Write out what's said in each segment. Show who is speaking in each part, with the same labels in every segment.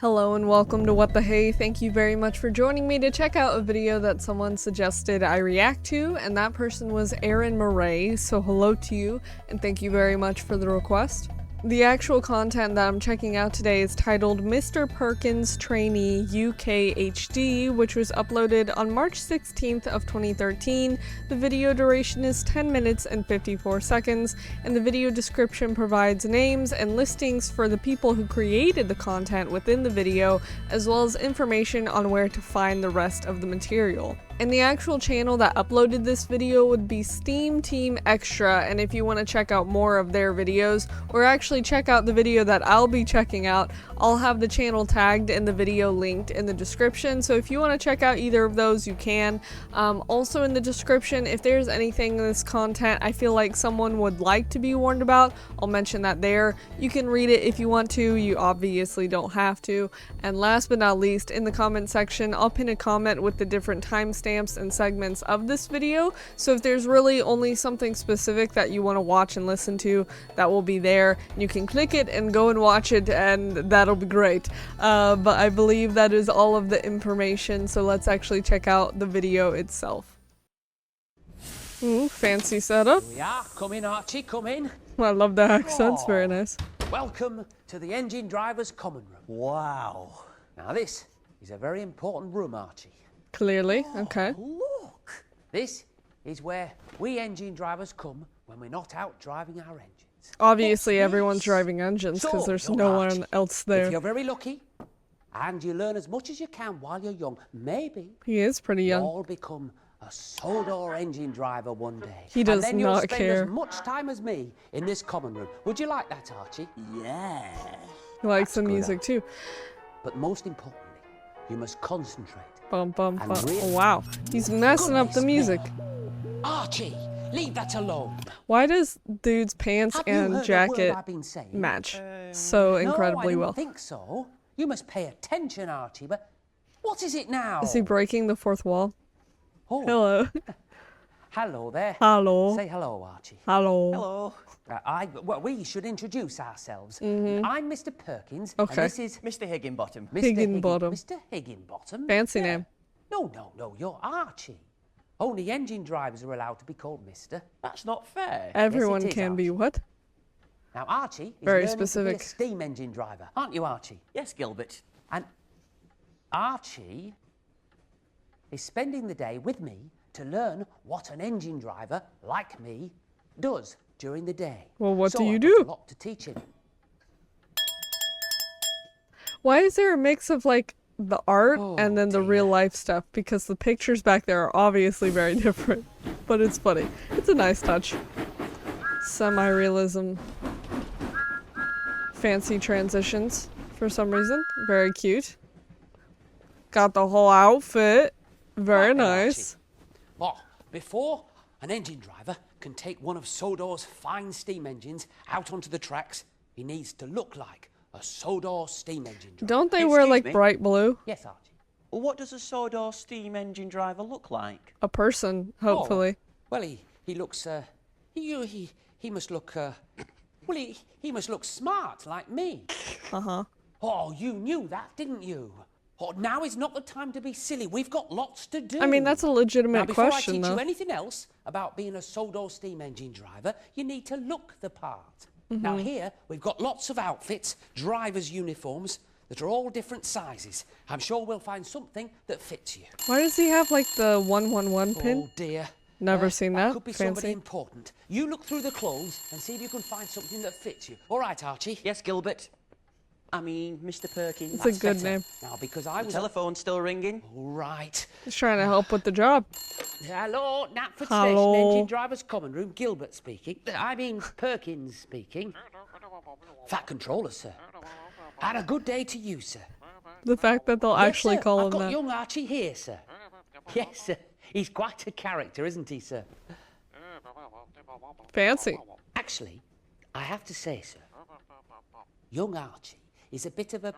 Speaker 1: Hello and welcome to What the Hey. Thank you very much for joining me to check out a video that someone suggested I react to, and that person was Aaron Murray, so hello to you and thank you very much for the request. The actual content that I'm checking out today is titled Mr. Perkins Trainee UK HD, which was uploaded on March 16th of 2013. The video duration is 10 minutes and 54 seconds, and the video description provides names and listings for the people who created the content within the video, as well as information on where to find the rest of the material. And the actual channel that uploaded this video would be SteamTeamExtra, and if you want to check out more of their videos, or actually check out the video that I'll be checking out, I'll have the channel tagged and the video linked in the description, so if you want to check out either of those, you can. Also in the description, if there's anything in this content I feel like someone would like to be warned about, I'll mention that there. You can read it if you want to, you obviously don't have to. And last but not least, in the comment section, I'll pin a comment with the different timestamps and segments of this video, so if there's really only something specific that you want to watch and listen to, that will be there. You can click it and go and watch it, and that'll be great. But I believe that is all of the information, so let's actually check out the video itself. Ooh, fancy setup.
Speaker 2: Here we are. Come in, Archie, come in.
Speaker 1: I love the accents, very nice.
Speaker 2: Welcome to the engine driver's common room.
Speaker 3: Wow.
Speaker 2: Now this is a very important room, Archie.
Speaker 1: Clearly, okay.
Speaker 2: Look! This is where we engine drivers come when we're not out driving our engines.
Speaker 1: Obviously everyone's driving engines because there's no one else
Speaker 2: If
Speaker 1: there.
Speaker 2: you're very lucky and you learn as much as you can while you're young, maybe
Speaker 1: He is pretty young.
Speaker 2: you'll become a soda engine driver one day.
Speaker 1: He does
Speaker 2: and then you'll
Speaker 1: not
Speaker 2: spend
Speaker 1: care.
Speaker 2: as much time as me in this common room. Would you like that, Archie?
Speaker 3: Yeah.
Speaker 1: He likes the
Speaker 2: good,
Speaker 1: music too.
Speaker 2: But most importantly, you must concentrate.
Speaker 1: Bum bum
Speaker 2: And
Speaker 1: bum.
Speaker 2: really-
Speaker 1: Oh, wow, he's messing up the
Speaker 2: Goodness
Speaker 1: music.
Speaker 2: me. Archie, leave that alone.
Speaker 1: Why does dude's pants
Speaker 2: Have you
Speaker 1: and
Speaker 2: heard a word
Speaker 1: jacket
Speaker 2: I've been saying?
Speaker 1: match so incredibly
Speaker 2: no, I
Speaker 1: well?
Speaker 2: didn't think so. You must pay attention, Archie, but what is it now?
Speaker 1: Is he breaking the fourth wall?
Speaker 2: Oh,
Speaker 1: Hello.
Speaker 2: hello there.
Speaker 1: Hello.
Speaker 2: Say hello, Archie.
Speaker 1: Hello.
Speaker 3: Hello.
Speaker 2: Well, we should introduce ourselves. I'm Mr. Perkins,
Speaker 1: Okay.
Speaker 2: and this is
Speaker 3: Mr. Higginbottom.
Speaker 2: Mr.
Speaker 1: Higginbottom.
Speaker 2: Mr. Higginbottom.
Speaker 1: Fancy name.
Speaker 2: No, you're Archie. Only engine drivers are allowed to be called Mr.
Speaker 3: That's not fair.
Speaker 1: Everyone
Speaker 2: is,
Speaker 1: can be
Speaker 2: Archie.
Speaker 1: what?
Speaker 2: Now, Archie is
Speaker 1: Very
Speaker 2: learning
Speaker 1: specific.
Speaker 2: to be a steam engine driver, aren't you, Archie?
Speaker 3: Yes, Gilbert.
Speaker 2: And Archie is spending the day with me to learn what an engine driver like me does during the day.
Speaker 1: Well, what
Speaker 2: so
Speaker 1: do you
Speaker 2: I've
Speaker 1: do?
Speaker 2: got a lot to teach him.
Speaker 1: Why is there a mix of like the art
Speaker 2: Oh,
Speaker 1: and then the real life stuff? Because the pictures back there are obviously very different, but it's funny. It's a nice touch. Semi-realism. Fancy transitions for some reason. Very cute. Got the whole outfit. Very
Speaker 2: Right then,
Speaker 1: nice.
Speaker 2: Archie. Oh, before an engine driver can take one of Sodor's fine steam engines out onto the tracks, he needs to look like a Sodor steam engine driver.
Speaker 1: Don't they wear
Speaker 3: Excuse
Speaker 1: like
Speaker 3: me?
Speaker 1: bright blue?
Speaker 2: Yes, Archie.
Speaker 3: Well, what does a Sodor steam engine driver look like?
Speaker 1: A person, hopefully.
Speaker 2: Well, he looks, he must look, well, he must look smart like me.
Speaker 1: Uh-huh.
Speaker 2: Oh, you knew that, didn't you? Oh, now is not the time to be silly. We've got lots to do.
Speaker 1: I mean, that's a
Speaker 2: now,
Speaker 1: legitimate
Speaker 2: before
Speaker 1: question,
Speaker 2: I teach
Speaker 1: though.
Speaker 2: you anything else about being a Sodor steam engine driver, you need to look the part. Now here, we've got lots of outfits, driver's uniforms, that are all different sizes. I'm sure we'll find something that fits you.
Speaker 1: Why does he have like the 111 pin?
Speaker 2: Oh dear.
Speaker 1: Never seen that.
Speaker 2: Could be somebody
Speaker 1: Fancy.
Speaker 2: important. You look through the clothes and see if you can find something that fits you. All right, Archie?
Speaker 3: Yes, Gilbert. I mean, Mr. Perkins.
Speaker 1: It's a good
Speaker 2: Better.
Speaker 1: name.
Speaker 2: Now, because I was...
Speaker 3: Telephone's still ringing.
Speaker 2: All right.
Speaker 1: He's trying to help with the job.
Speaker 2: Hello, Knapford
Speaker 1: Hello.
Speaker 2: Station Engine Driver's Common Room. Gilbert speaking. I mean, Perkins speaking. Fat controller, sir. Had a good day to you, sir.
Speaker 1: The fact that they'll
Speaker 2: Yes,
Speaker 1: actually
Speaker 2: sir.
Speaker 1: call
Speaker 2: I've
Speaker 1: him
Speaker 2: got
Speaker 1: that.
Speaker 2: young Archie here, sir. Yes, sir. He's quite a character, isn't he, sir?
Speaker 1: Fancy.
Speaker 2: Actually, I have to say, sir, young Archie is a bit of a...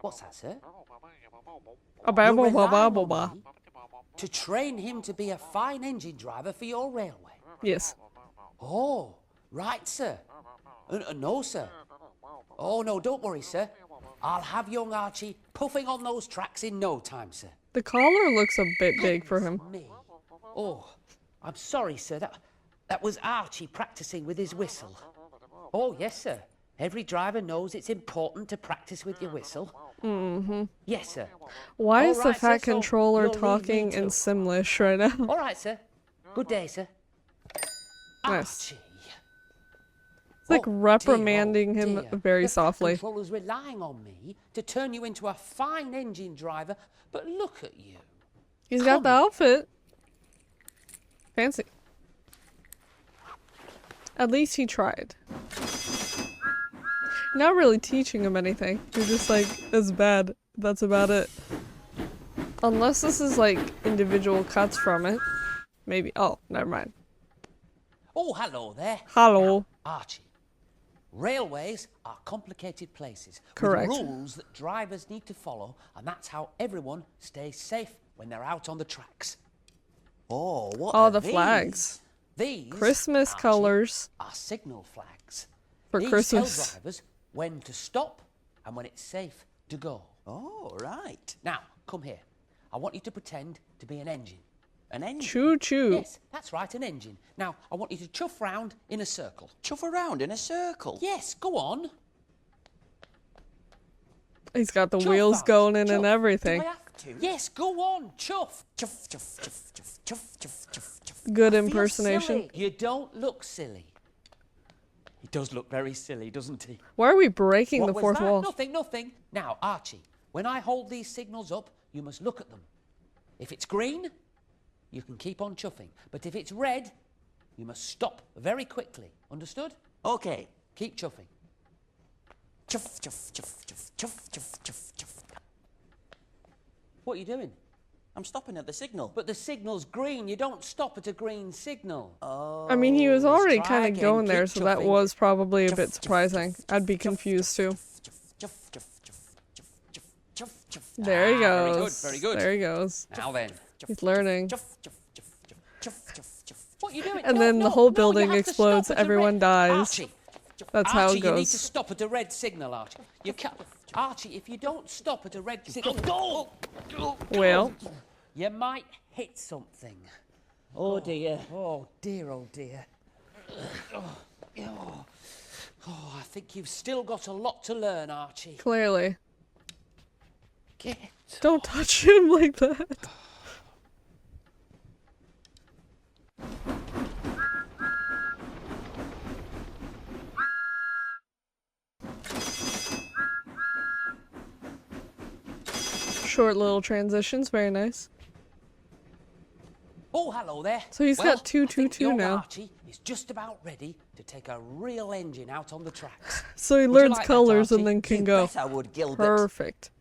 Speaker 2: What's that, sir?
Speaker 1: A ba
Speaker 2: You
Speaker 1: ba ba
Speaker 2: rely
Speaker 1: ba ba
Speaker 2: on
Speaker 1: ba.
Speaker 2: me to train him to be a fine engine driver for your railway.
Speaker 1: Yes.
Speaker 2: Oh, right, sir. No, sir. Oh, no, don't worry, sir. I'll have young Archie puffing on those tracks in no time, sir.
Speaker 1: The collar looks a bit big for him.
Speaker 2: Me. Oh, I'm sorry, sir. That was Archie practicing with his whistle. Oh, yes, sir. Every driver knows it's important to practice with your whistle. Mm-hmm. Yes, sir.
Speaker 1: Why is
Speaker 2: All
Speaker 1: the
Speaker 2: right,
Speaker 1: fat
Speaker 2: sir, so
Speaker 1: controller
Speaker 2: you'll leave me
Speaker 1: talking in
Speaker 2: to-
Speaker 1: Simlish right now?
Speaker 2: All right, sir. Good day, sir.
Speaker 1: Nice.
Speaker 2: Archie.
Speaker 1: It's like
Speaker 2: Oh, dear,
Speaker 1: reprimanding
Speaker 2: oh,
Speaker 1: him
Speaker 2: dear.
Speaker 1: very
Speaker 2: The fat
Speaker 1: softly.
Speaker 2: controller's relying on me to turn you into a fine engine driver, but look at you.
Speaker 1: He's got the outfit. Fancy. At least he tried. Not really teaching him anything. You're just like, it's bad. That's about it. Unless this is like individual cuts from it. Maybe. Oh, never mind.
Speaker 2: Oh, hello there.
Speaker 1: Hello.
Speaker 2: Now, Archie. Railways are complicated places
Speaker 1: Correct.
Speaker 2: with rules that drivers need to follow, and that's how everyone stays safe when they're out on the tracks.
Speaker 3: Oh, what
Speaker 1: Oh,
Speaker 3: are
Speaker 1: the
Speaker 3: these?
Speaker 1: flags.
Speaker 2: These
Speaker 1: Christmas
Speaker 2: Archie,
Speaker 1: colors.
Speaker 2: are signal flags.
Speaker 1: For
Speaker 2: These
Speaker 1: Christmas.
Speaker 2: tell drivers when to stop and when it's safe to go.
Speaker 3: Oh, right.
Speaker 2: Now, come here. I want you to pretend to be an engine.
Speaker 3: An engine.
Speaker 1: Choo choo.
Speaker 2: Yes, that's right, an engine. Now, I want you to chuff round in a circle.
Speaker 3: Chuff around in a circle.
Speaker 2: Yes, go on.
Speaker 1: He's got the
Speaker 2: Chuff,
Speaker 1: wheels
Speaker 2: Archie,
Speaker 1: going in
Speaker 2: chuff.
Speaker 1: and everything.
Speaker 3: Do I have to?
Speaker 2: Yes, go on, chuff.
Speaker 3: Chuff, chuff, chuff, chuff, chuff, chuff, chuff, chuff.
Speaker 1: Good
Speaker 3: I feel
Speaker 1: impersonation.
Speaker 3: silly.
Speaker 2: You don't look silly. He does look very silly, doesn't he?
Speaker 1: Why are we breaking
Speaker 3: What
Speaker 1: the
Speaker 3: was
Speaker 1: fourth
Speaker 3: that?
Speaker 1: wall?
Speaker 2: Nothing, nothing. Now, Archie, when I hold these signals up, you must look at them. If it's green, you can keep on chuffing. But if it's red, you must stop very quickly. Understood?
Speaker 3: Okay.
Speaker 2: Keep chuffing.
Speaker 3: Chuff, chuff, chuff, chuff, chuff, chuff, chuff, chuff.
Speaker 2: What are you doing?
Speaker 3: I'm stopping at the signal.
Speaker 2: But the signal's green. You don't stop at a green signal.
Speaker 1: I mean, he was already
Speaker 2: try
Speaker 1: kind of
Speaker 2: again,
Speaker 1: going there,
Speaker 2: keep
Speaker 1: so that
Speaker 2: chuffing.
Speaker 1: was probably a
Speaker 3: Chuff,
Speaker 1: bit
Speaker 3: chuff,
Speaker 1: surprising.
Speaker 3: chuff,
Speaker 1: I'd be
Speaker 3: chuff,
Speaker 1: confused too.
Speaker 3: chuff, chuff, chuff, chuff, chuff, chuff, chuff, chuff.
Speaker 1: There he
Speaker 2: very good,
Speaker 1: goes.
Speaker 2: very good.
Speaker 1: There he goes.
Speaker 2: Now then.
Speaker 1: He's learning.
Speaker 3: Chuff, chuff, chuff, chuff, chuff, chuff, chuff.
Speaker 2: What are you doing?
Speaker 1: And
Speaker 2: No,
Speaker 1: then the
Speaker 2: no,
Speaker 1: whole
Speaker 2: no, you
Speaker 1: building
Speaker 2: have to
Speaker 1: explodes,
Speaker 2: stop at a
Speaker 1: everyone
Speaker 2: red-
Speaker 1: dies.
Speaker 2: Archie,
Speaker 1: That's how
Speaker 2: Archie,
Speaker 1: it
Speaker 2: you need to
Speaker 1: goes.
Speaker 2: stop at a red signal, Archie. You can't. Archie, if you don't stop at a red signal,
Speaker 1: Well,
Speaker 2: you might hit something.
Speaker 3: Oh dear.
Speaker 2: Oh dear, oh dear. Oh, I think you've still got a lot to learn, Archie.
Speaker 1: clearly.
Speaker 2: Get.
Speaker 1: Don't touch him like that. Short little transitions, very nice.
Speaker 2: Oh, hello there.
Speaker 1: So he's got
Speaker 2: Well,
Speaker 1: two,
Speaker 2: I
Speaker 1: two,
Speaker 2: think
Speaker 1: two
Speaker 2: young
Speaker 1: now.
Speaker 2: Archie is just about ready to take a real engine out on the tracks.
Speaker 1: So he
Speaker 2: Would you
Speaker 1: learns
Speaker 2: like that,
Speaker 1: colors and
Speaker 2: Archie?
Speaker 1: then can
Speaker 3: You
Speaker 1: go.
Speaker 3: bet I would, Gilbert.
Speaker 1: Perfect.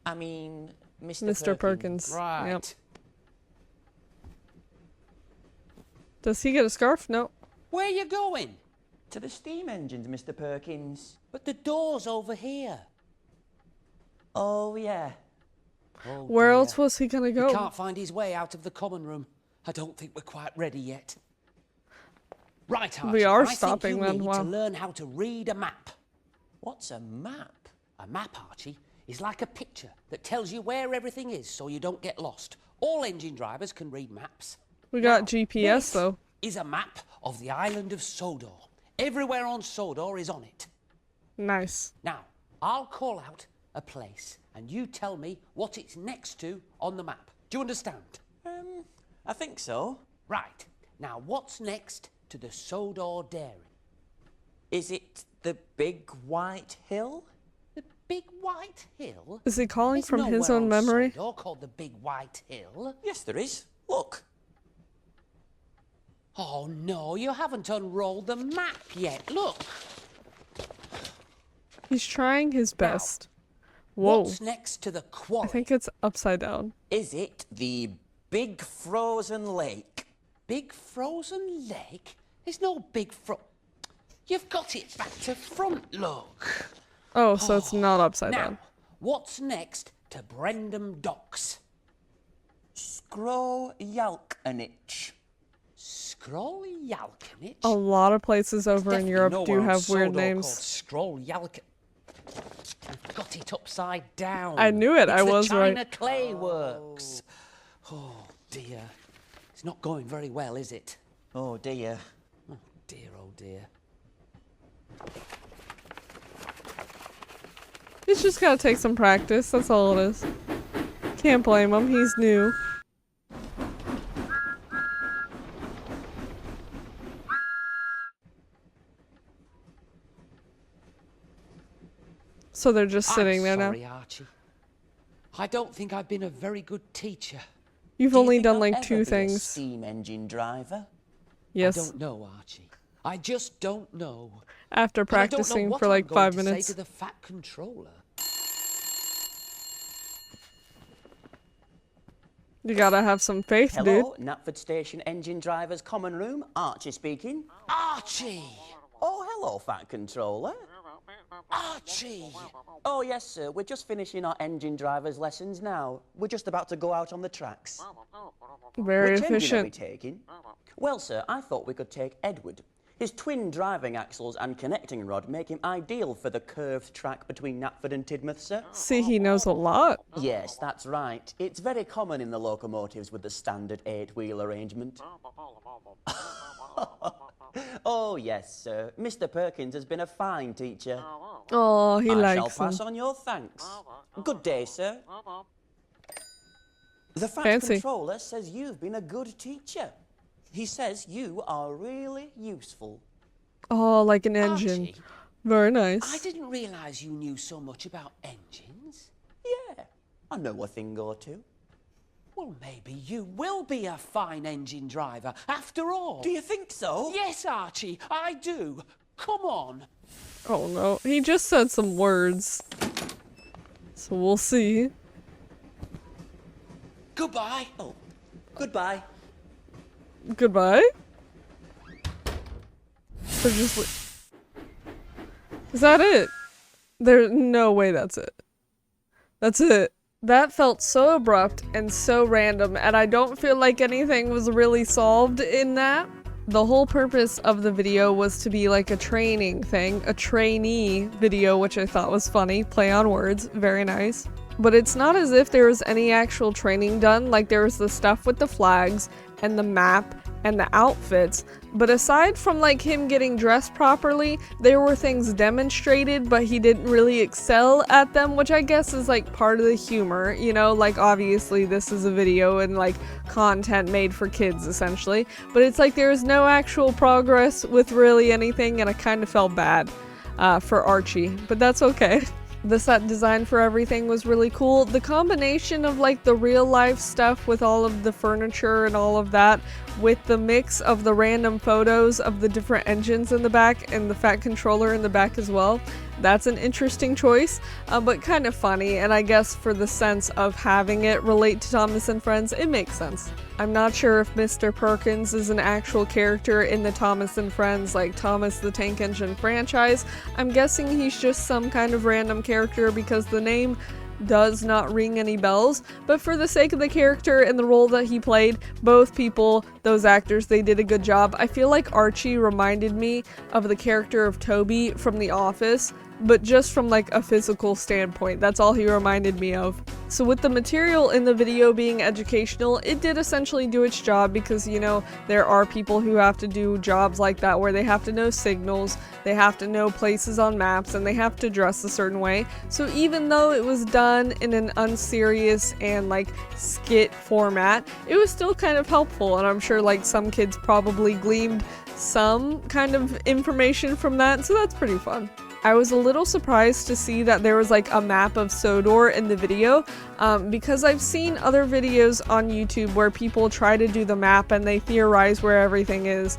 Speaker 3: I mean,
Speaker 1: Mr. Perkins.
Speaker 2: Right.
Speaker 1: Yep. Does he get a scarf? No.
Speaker 2: Where are you going?
Speaker 3: To the steam engines, Mr. Perkins.
Speaker 2: But the door's over here.
Speaker 3: Oh, yeah.
Speaker 2: Oh,
Speaker 1: Where
Speaker 2: dear.
Speaker 1: else was he gonna
Speaker 2: He
Speaker 1: go?
Speaker 2: can't find his way out of the common room. I don't think we're quite ready yet. Right, Archie.
Speaker 1: We are
Speaker 2: I
Speaker 1: stopping
Speaker 2: think you
Speaker 1: then,
Speaker 2: need
Speaker 1: wow.
Speaker 2: to learn how to read a map.
Speaker 3: What's a map?
Speaker 2: A map, Archie, is like a picture that tells you where everything is so you don't get lost. All engine drivers can read maps.
Speaker 1: We got
Speaker 2: Now,
Speaker 1: GPS
Speaker 2: this
Speaker 1: though.
Speaker 2: is a map of the island of Sodor. Everywhere on Sodor is on it.
Speaker 1: Nice.
Speaker 2: Now, I'll call out a place and you tell me what it's next to on the map. Do you understand?
Speaker 3: I think so.
Speaker 2: Right. Now, what's next to the Sodor Dairy?
Speaker 3: Is it the big white hill?
Speaker 2: The Big White Hill?
Speaker 1: Is he calling
Speaker 2: There's
Speaker 1: from his
Speaker 2: nowhere
Speaker 1: own
Speaker 2: on
Speaker 1: memory?
Speaker 2: Sodor called the Big White Hill.
Speaker 3: Yes, there is. Look.
Speaker 2: Oh, no, you haven't unrolled the map yet. Look.
Speaker 1: He's trying his
Speaker 2: Now,
Speaker 1: best. Whoa.
Speaker 2: What's next to the quarry?
Speaker 1: I think it's upside down.
Speaker 3: Is it the big frozen lake?
Speaker 2: Big frozen lake? There's no big You've got it back to front, look.
Speaker 1: Oh, so it's not upside
Speaker 2: Now,
Speaker 1: down.
Speaker 2: what's next to Brendam Docks?
Speaker 3: Scro Yalkanich.
Speaker 2: Scroll Yalkanich?
Speaker 1: A lot of places over in
Speaker 2: Definitely
Speaker 1: Europe
Speaker 2: nowhere
Speaker 1: do
Speaker 2: on
Speaker 1: have weird
Speaker 2: Sodor
Speaker 1: names.
Speaker 2: called Scroll Yalkan. I've got it upside down.
Speaker 1: I knew it.
Speaker 2: It's
Speaker 1: I was
Speaker 2: the
Speaker 1: right.
Speaker 2: China clay works. Oh dear. It's not going very well, is it?
Speaker 3: Oh dear.
Speaker 2: Oh dear, oh dear.
Speaker 1: He's just gotta take some practice, that's all it is. Can't blame him, he's new. So they're just sitting there
Speaker 2: I'm
Speaker 1: now.
Speaker 2: sorry, Archie. I don't think I've been a very good teacher.
Speaker 1: You've
Speaker 3: Do you
Speaker 1: only
Speaker 3: think
Speaker 1: done
Speaker 3: I'll
Speaker 1: like
Speaker 3: ever
Speaker 1: 2
Speaker 3: be a
Speaker 1: things.
Speaker 3: steam engine driver?
Speaker 1: Yes.
Speaker 2: I don't know, Archie. I just don't know.
Speaker 1: After
Speaker 2: And I don't know
Speaker 1: practicing
Speaker 2: what
Speaker 1: for
Speaker 2: I'm
Speaker 1: like
Speaker 2: going
Speaker 1: 5
Speaker 2: to
Speaker 1: minutes.
Speaker 2: say to the fat controller.
Speaker 1: You gotta have some faith,
Speaker 3: Hello, Knapford Station Engine Drivers Common Room. Archie speaking.
Speaker 2: Archie!
Speaker 3: Oh, hello, Fat Controller.
Speaker 2: Archie!
Speaker 3: Oh, yes, sir. We're just finishing our engine drivers' lessons now. We're just about to go out on the tracks.
Speaker 1: dude. Very
Speaker 3: Which engine are we
Speaker 1: efficient.
Speaker 3: taking? Well, sir, I thought we could take Edward. His twin driving axles and connecting rod make him ideal for the curved track between Knapford and Tidmouth, sir.
Speaker 1: See, he knows a lot.
Speaker 3: Yes, that's right. It's very common in the locomotives with the standard 8-wheel arrangement. Oh, yes, sir. Mr. Perkins has been a fine teacher.
Speaker 1: Oh, he
Speaker 3: I shall
Speaker 1: likes
Speaker 3: pass
Speaker 1: him.
Speaker 3: on your thanks. Good day, sir. The Fat
Speaker 1: Fancy.
Speaker 3: Controller says you've been a good teacher. He says you are really useful.
Speaker 1: Oh, like an engine.
Speaker 2: Archie,
Speaker 1: Very
Speaker 2: I
Speaker 1: nice.
Speaker 2: didn't realise you knew so much about engines.
Speaker 3: Yeah, I know a thing or two.
Speaker 2: Well, maybe you will be a fine engine driver after all.
Speaker 3: Do you think so?
Speaker 2: Yes, Archie, I do. Come on.
Speaker 1: Oh no, he just said some words. So we'll see.
Speaker 2: Goodbye.
Speaker 3: Oh, goodbye.
Speaker 1: Goodbye? So just is that it? There's no way that's it. That's it. That felt so abrupt and so random, and I don't feel like anything was really solved in that. The whole purpose of the video was to be like a training thing, a trainee video, which I thought was funny. Play on words, very nice. But it's not as if there was any actual training done, like there was the stuff with the flags and the map and the outfits, but aside from like him getting dressed properly, there were things demonstrated, but he didn't really excel at them, which I guess is like part of the humor, you know, like obviously this is a video and like content made for kids essentially, but it's like there was no actual progress with really anything, and I kind of felt bad for Archie, but that's okay. The set design for everything was really cool. The combination of like the real life stuff with all of the furniture and all of that, with the mix of the random photos of the different engines in the back and the Fat Controller in the back as well. That's an interesting choice, but kind of funny, and I guess for the sense of having it relate to Thomas and Friends, it makes sense. I'm not sure if Mr. Perkins is an actual character in the Thomas and Friends, like Thomas the Tank Engine franchise. I'm guessing he's just some kind of random character because the name does not ring any bells, but for the sake of the character and the role that he played, both people, those actors, they did a good job. I feel like Archie reminded me of the character of Toby from The Office, but just from like a physical standpoint. That's all he reminded me of. So with the material in the video being educational, it did essentially do its job because, you know, there are people who have to do jobs like that where they have to know signals, they have to know places on maps, and they have to dress a certain way. So even though it was done in an unserious and like skit format, it was still kind of helpful, and I'm sure like some kids probably gleaned some kind of information from that, so that's pretty fun. I was a little surprised to see that there was like a map of Sodor in the video, because I've seen other videos on YouTube where people try to do the map and they theorize where everything is.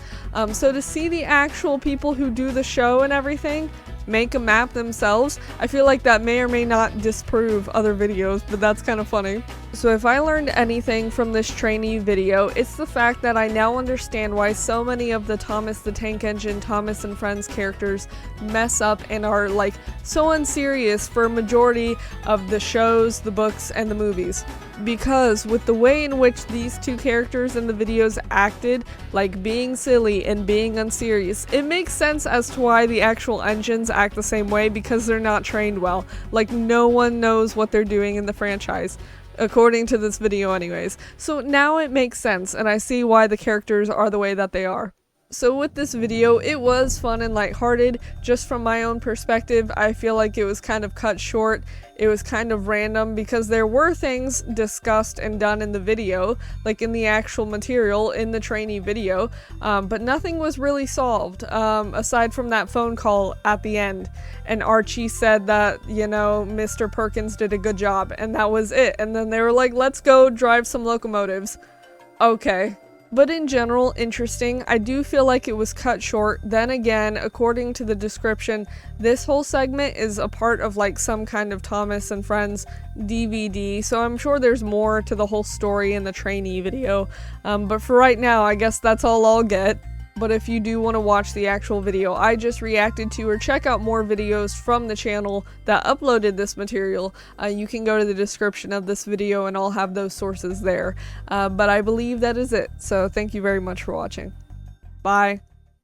Speaker 1: So to see the actual people who do the show and everything make a map themselves, I feel like that may or may not disprove other videos, but that's kind of funny. So if I learned anything from this trainee video, it's the fact that I now understand why so many of the Thomas the Tank Engine, Thomas and Friends characters mess up and are like so unserious for a majority of the shows, the books, and the movies. Because with the way in which these two characters in the videos acted, like being silly and being unserious, it makes sense as to why the actual engines act the same way because they're not trained well. Like, no one knows what they're doing in the franchise, according to this video anyways. So now it makes sense, and I see why the characters are the way that they are. So with this video, it was fun and lighthearted. Just from my own perspective, I feel like it was kind of cut short. It was kind of random because there were things discussed and done in the video, like in the actual material in the trainee video, but nothing was really solved, aside from that phone call at the end. And Archie said that, you know, Mr. Perkins did a good job, and that was it. And then they were like, let's go drive some locomotives. Okay. But in general, interesting. I do feel like it was cut short. Then again, according to the description, this whole segment is a part of like some kind of Thomas and Friends DVD, so I'm sure there's more to the whole story in the trainee video. But for right now, I guess that's all I'll get. But if you do want to watch the actual video I just reacted to, or check out more videos from the channel that uploaded this material, you can go to the description of this video and I'll have those sources there. But I believe that is it. So thank you very much for watching. Bye.